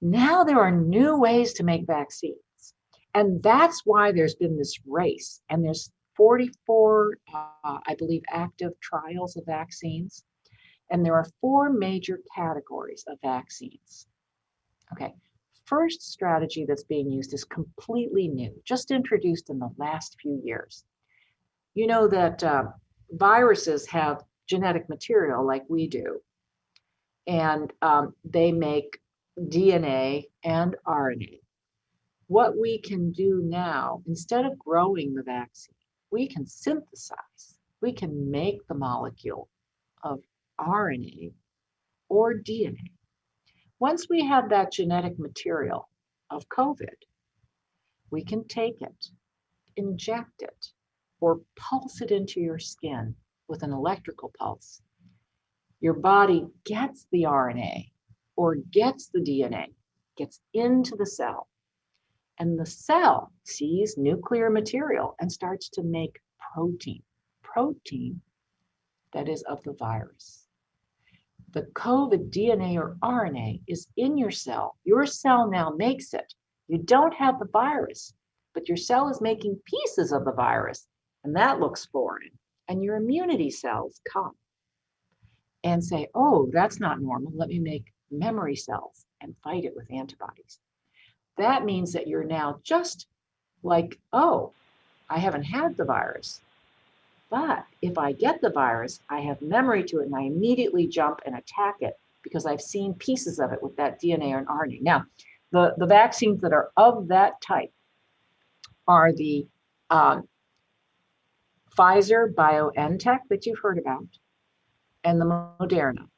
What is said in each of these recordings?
Now there are new ways to make vaccines. And that's why there's been this race. And there's 44, I believe, active trials of vaccines. And there are four major categories of vaccines. Okay. First strategy that's being used is completely new, just introduced in the last few years. You know that viruses have genetic material like we do, and they make DNA and RNA. What we can do now, instead of growing the vaccine, we can synthesize, we can make the molecule of RNA or DNA. Once we have that genetic material of COVID, we can take it, inject it, or pulse it into your skin with an electrical pulse. Your body gets the RNA or gets the DNA, gets into the cell, and the cell sees nuclear material and starts to make protein that is of the virus. The COVID DNA or RNA is in your cell. Your cell now makes it. You don't have the virus, but your cell is making pieces of the virus, and that looks foreign. And your immunity cells come and say, oh, that's not normal. Let me make memory cells and fight it with antibodies. That means that you're now just like, oh, I haven't had the virus. But if I get the virus, I have memory to it and I immediately jump and attack it because I've seen pieces of it with that DNA and RNA. Now, the vaccines that are of that type are the Pfizer BioNTech that you've heard about and the Moderna.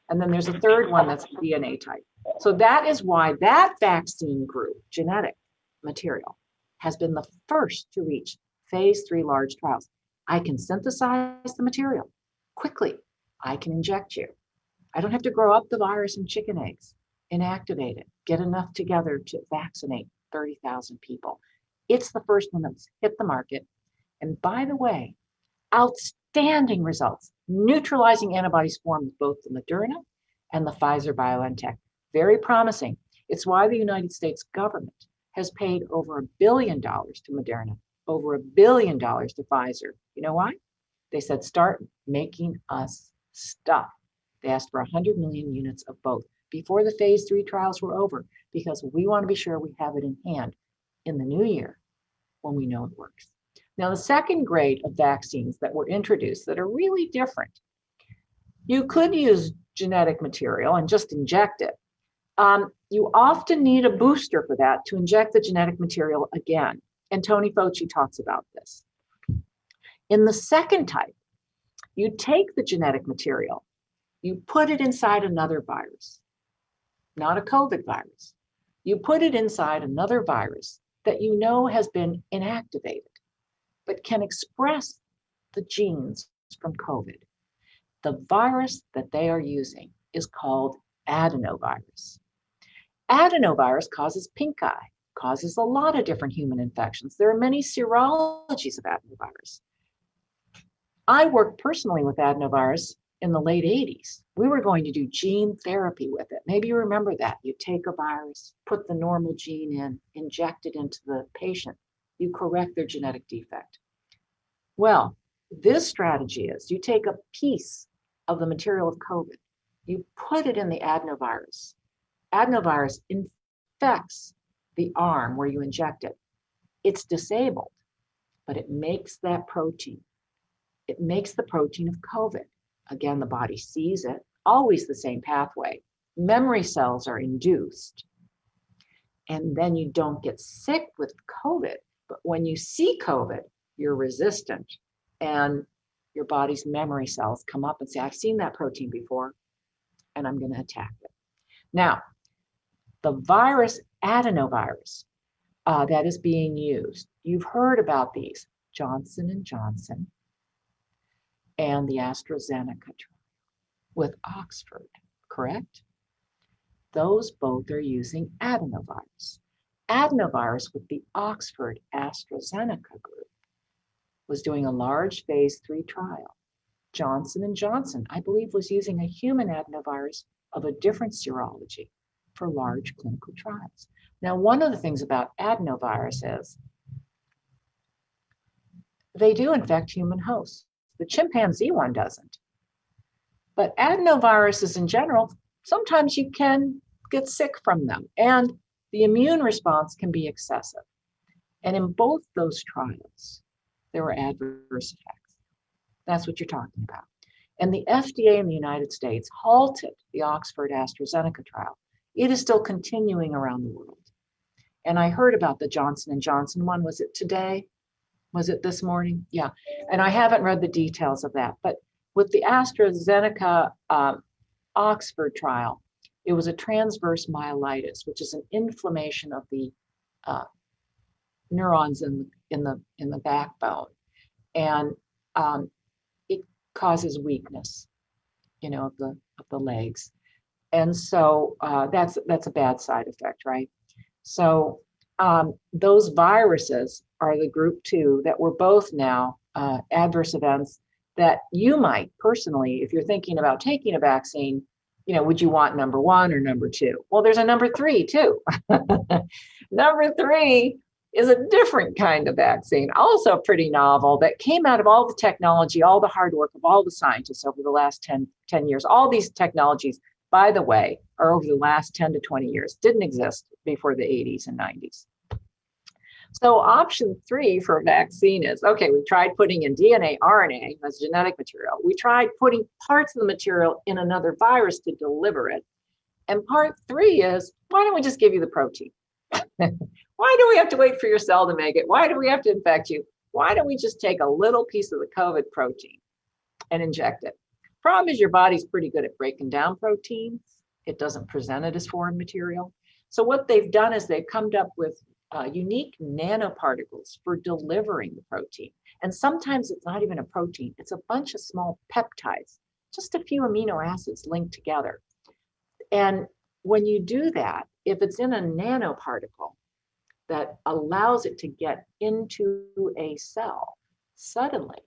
And then there's a third one that's the DNA type. So that is why that vaccine group, genetic material, has been the first to reach phase 3 large trials. I can synthesize the material quickly. I can inject you. I don't have to grow up the virus in chicken eggs, inactivate it, get enough together to vaccinate 30,000 people. It's the first one that's hit the market. And by the way, outstanding results. Neutralizing antibodies formed with both the Moderna and the Pfizer BioNTech. Very promising. It's why the United States government has paid over $1 billion to Moderna, over $1 billion to Pfizer. You know why? They said, start making us stuff. They asked for 100 million units of both before the phase 3 trials were over, because we want to be sure we have it in hand in the new year when we know it works. Now, the second grade of vaccines that were introduced that are really different, you could use genetic material and just inject it. You often need a booster for that to inject the genetic material again. And Tony Fauci talks about this. In the second type, you take the genetic material, you put it inside another virus, not a COVID virus. You put it inside another virus that you know has been inactivated, but can express the genes from COVID. The virus that they are using is called adenovirus. Adenovirus causes pink eye, causes a lot of different human infections. There are many serologies of adenovirus. I worked personally with adenovirus in the late 80s. We were going to do gene therapy with it. Maybe you remember that. You take a virus, put the normal gene in, inject it into the patient. You correct their genetic defect. Well, this strategy is you take a piece of the material of COVID, you put it in the adenovirus. Adenovirus infects the arm where you inject it. It's disabled, but it makes that protein. It makes the protein of COVID. Again, the body sees it, always the same pathway. Memory cells are induced. And then you don't get sick with COVID. But when you see COVID, you're resistant. And your body's memory cells come up and say, I've seen that protein before, and I'm going to attack it. Now, the virus, adenovirus, that is being used, you've heard about these, Johnson & Johnson and the AstraZeneca trial with Oxford, correct? Those both are using adenovirus. Adenovirus with the Oxford AstraZeneca group was doing a large phase 3 trial. Johnson & Johnson, I believe, was using a human adenovirus of a different serology. for large clinical trials. Now, one of the things about adenovirus is they do infect human hosts. The chimpanzee one doesn't. But adenoviruses in general, sometimes you can get sick from them, and the immune response can be excessive. And in both those trials, there were adverse effects. That's what you're talking about. And the FDA in the United States halted the Oxford AstraZeneca trial. It is still continuing around the world. And I heard about the Johnson & Johnson one. Was it today? Was it this morning? Yeah. And I haven't read the details of that. But with the AstraZeneca Oxford trial, it was a transverse myelitis, which is an inflammation of the neurons in the backbone, and it causes weakness, of the legs, and so that's a bad side effect, right? So those viruses are the group 2 that were both now adverse events that you might personally, if you're thinking about taking a vaccine, would you want number 1 or number 2? Well, there's a number 3 too. Number 3 is a different kind of vaccine, also pretty novel, that came out of all the technology, all the hard work of all the scientists over the last 10 years. All these technologies, by the way, are over the last 10 to 20 years, didn't exist before the 80s and 90s. So option 3 for a vaccine is, okay, we tried putting in DNA, RNA, that's genetic material. We tried putting parts of the material in another virus to deliver it. And part 3 is, why don't we just give you the protein? Why do we have to wait for your cell to make it? Why do we have to infect you? Why don't we just take a little piece of the COVID protein and inject it? Problem is, your body's pretty good at breaking down proteins. It doesn't present it as foreign material. So what they've done is they've come up with unique nanoparticles for delivering the protein. And sometimes it's not even a protein. It's a bunch of small peptides, just a few amino acids linked together. And when you do that, if it's in a nanoparticle that allows it to get into a cell, suddenly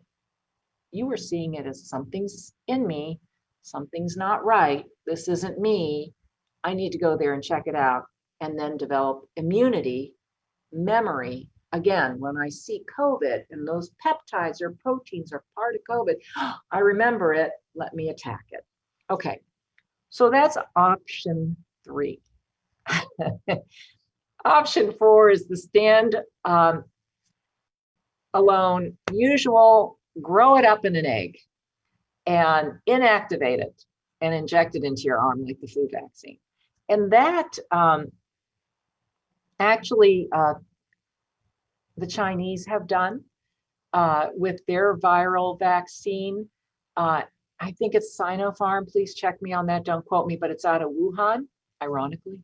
you were seeing it as something's in me, something's not right, this isn't me, I need to go there and check it out, and then develop immunity, memory. Again, when I see COVID and those peptides or proteins are part of COVID, I remember it, let me attack it. Okay, so that's option 3. Option 4 is the stand alone, usual, grow it up in an egg and inactivate it and inject it into your arm like the flu vaccine. And that actually the Chinese have done with their viral vaccine. I think it's Sinopharm. Please check me on that. Don't quote me, but it's out of Wuhan, ironically.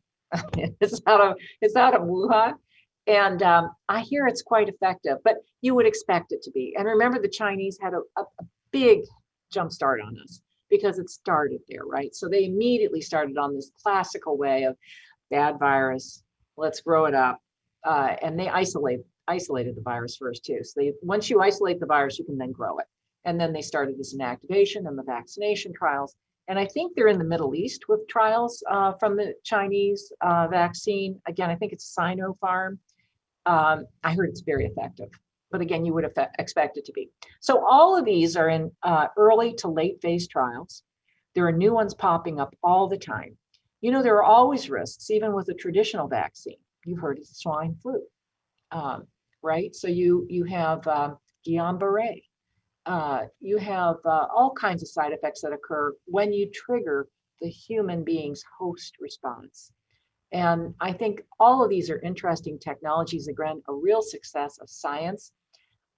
It's out of Wuhan. And I hear it's quite effective, but you would expect it to be. And remember, the Chinese had a big jump start on us because it started there, right? So they immediately started on this classical way of bad virus, let's grow it up. And they isolated the virus first too. So once you isolate the virus, you can then grow it. And then they started this inactivation and the vaccination trials. And I think they're in the Middle East with trials from the Chinese vaccine. Again, I think it's Sinopharm. I heard it's very effective, but again, you would expect it to be. So all of these are in early to late phase trials. There are new ones popping up all the time. There are always risks, even with a traditional vaccine. You've heard of swine flu, right? So you have Guillain-Barré. You have all kinds of side effects that occur when you trigger the human being's host response. And I think all of these are interesting technologies, again, a real success of science.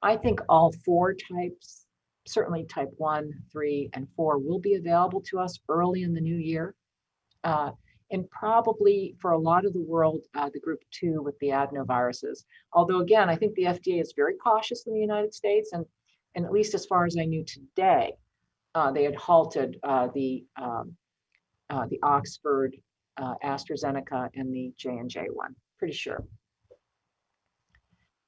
I think all 4 types, certainly type 1, 3, and 4, will be available to us early in the new year. And probably for a lot of the world, the group 2 with the adenoviruses. Although again, I think the FDA is very cautious in the United States, and at least as far as I knew today, they had halted the Oxford, AstraZeneca, and the J&J one, pretty sure.